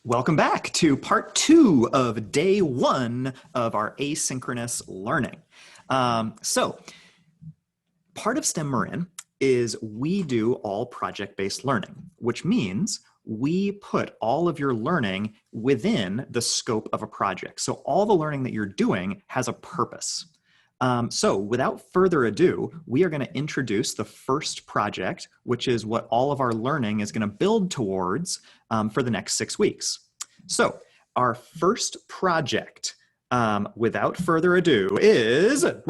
Welcome back to part 2 of day 1 of our asynchronous learning. So part of STEM Marin is we do all project-based learning, which means we put all of your learning within the scope of a project. So all the learning that you're doing has a purpose. So without further ado, we are going to introduce the first project, which is what all of our learning is going to build towards for the next 6 weeks. So our first project, without further ado, is the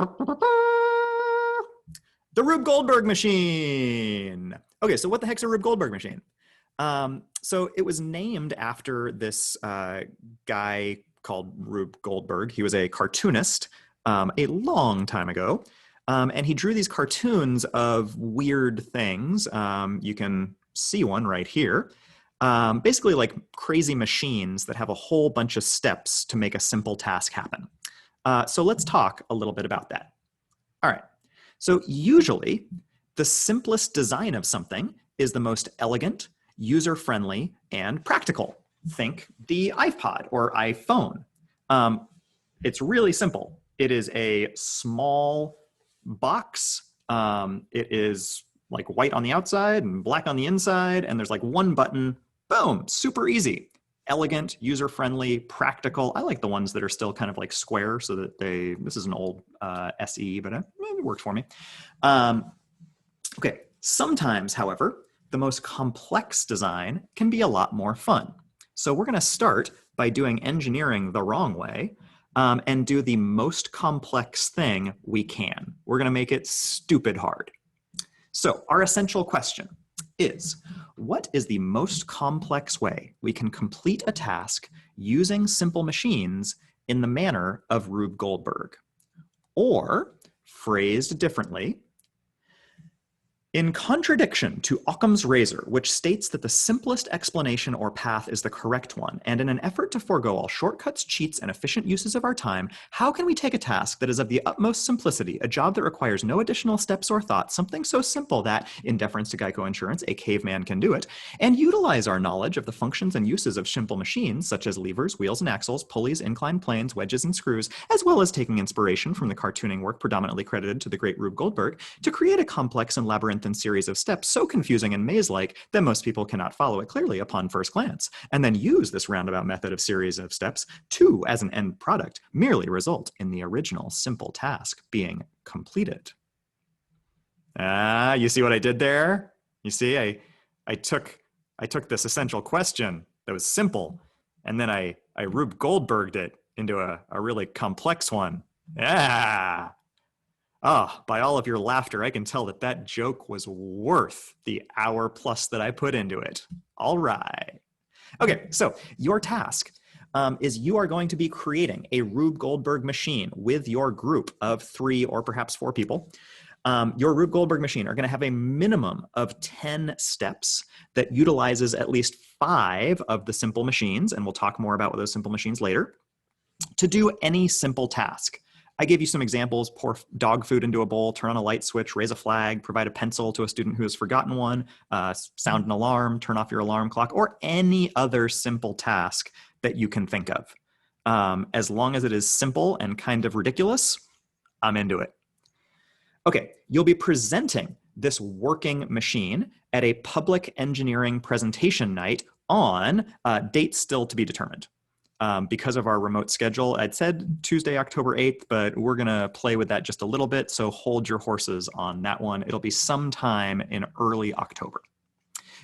Rube Goldberg machine. Okay, so what the heck's a Rube Goldberg machine? So it was named after this guy called Rube Goldberg. He was a cartoonist a long time ago. And he drew these cartoons of weird things. You can see one right here. Basically like crazy machines that have a whole bunch of steps to make a simple task happen. So let's talk a little bit about that. All right. So usually the simplest design of something is the most elegant, user-friendly, and practical. Think the iPod or iPhone. It's really simple. It is a small box. It is like white on the outside and black on the inside, and there's like one button. Boom, super easy. Elegant, user-friendly, practical. I like the ones that are still kind of like square so that this is an old SE, but it worked for me. Okay, sometimes, however, the most complex design can be a lot more fun. So we're gonna start by doing engineering the wrong way and do the most complex thing we can. We're gonna make it stupid hard. So our essential question is, what is the most complex way we can complete a task using simple machines in the manner of Rube Goldberg? Or, phrased differently, in contradiction to Occam's razor, which states that the simplest explanation or path is the correct one, and in an effort to forego all shortcuts, cheats, and efficient uses of our time, how can we take a task that is of the utmost simplicity, a job that requires no additional steps or thought, something so simple that, in deference to Geico Insurance, a caveman can do it, and utilize our knowledge of the functions and uses of simple machines, such as levers, wheels and axles, pulleys, inclined planes, wedges, and screws, as well as taking inspiration from the cartooning work predominantly credited to the great Rube Goldberg, to create a complex and labyrinthine series of steps so confusing and maze-like that most people cannot follow it clearly upon first glance, and then use this roundabout method of series of steps to, as an end product, merely result in the original simple task being completed. You see what I did there? You see, I took this essential question that was simple, and then I Rube Goldberged it into a really complex one. Yeah. Oh, by all of your laughter, I can tell that that joke was worth the hour plus that I put into it. All right. Okay, so your task is you are going to be creating a Rube Goldberg machine with your group of 3 or perhaps 4 people. Your Rube Goldberg machine are going to have a minimum of 10 steps that utilizes at least 5 of the simple machines, and we'll talk more about those simple machines later, to do any simple task. I gave you some examples: pour dog food into a bowl, turn on a light switch, raise a flag, provide a pencil to a student who has forgotten one, sound an alarm, turn off your alarm clock, or any other simple task that you can think of. As long as it is simple and kind of ridiculous, I'm into it. Okay, you'll be presenting this working machine at a public engineering presentation night on dates still to be determined. Because of our remote schedule, I'd said Tuesday, October 8th, but we're going to play with that just a little bit, so hold your horses on that one. It'll be sometime in early October.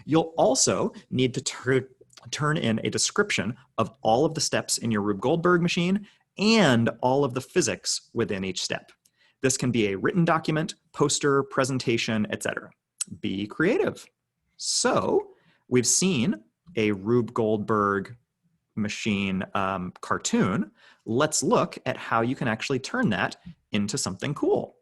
You'll also need to turn in a description of all of the steps in your Rube Goldberg machine and all of the physics within each step. This can be a written document, poster, presentation, etc. Be creative. So we've seen a Rube Goldberg machine cartoon. Let's look at how you can actually turn that into something cool.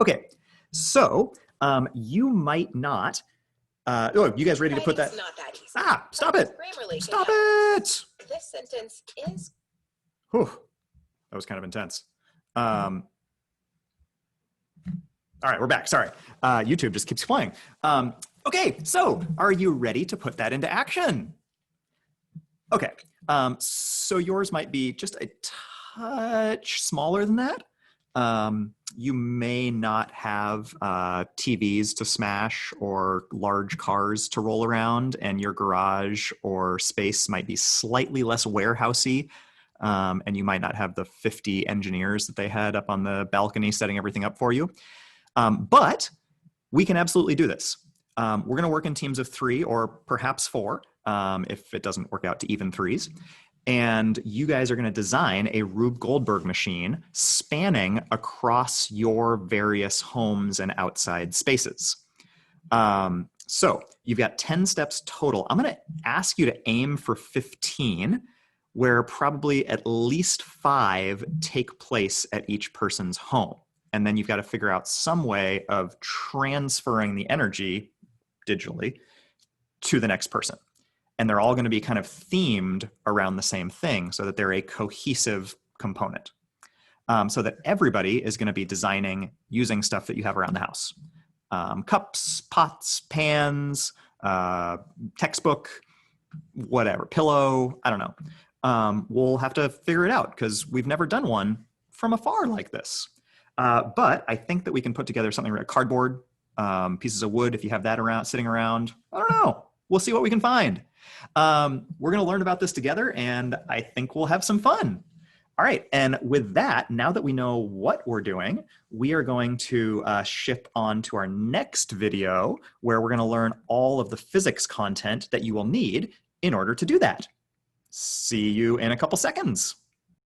Okay, so you might not. Oh, you guys ready to put that? Not that easy. Ah, stop it! Stop it! This sentence is. Whew, that was kind of intense. All right, we're back. Sorry, YouTube just keeps playing. Okay, so are you ready to put that into action? Okay, so yours might be just a touch smaller than that. You may not have TVs to smash or large cars to roll around, and your garage or space might be slightly less warehousey, and you might not have the 50 engineers that they had up on the balcony setting everything up for you. But we can absolutely do this. We're going to work in teams of 3 or perhaps 4 if it doesn't work out to even 3s. And you guys are going to design a Rube Goldberg machine spanning across your various homes and outside spaces. So you've got 10 steps total. I'm going to ask you to aim for 15, where probably at least 5 take place at each person's home. And then you've got to figure out some way of transferring the energy digitally to the next person. And they're all going to be kind of themed around the same thing so that they're a cohesive component. So that everybody is going to be designing using stuff that you have around the house. Cups, pots, pans, textbook, whatever, pillow, I don't know. We'll have to figure it out because we've never done one from afar like this. But I think that we can put together something like cardboard, pieces of wood if you have that around, sitting around. I don't know. We'll see what we can find. We're going to learn about this together, and I think we'll have some fun. All right, and with that, now that we know what we're doing, we are going to ship on to our next video where we're going to learn all of the physics content that you will need in order to do that. See you in a couple seconds.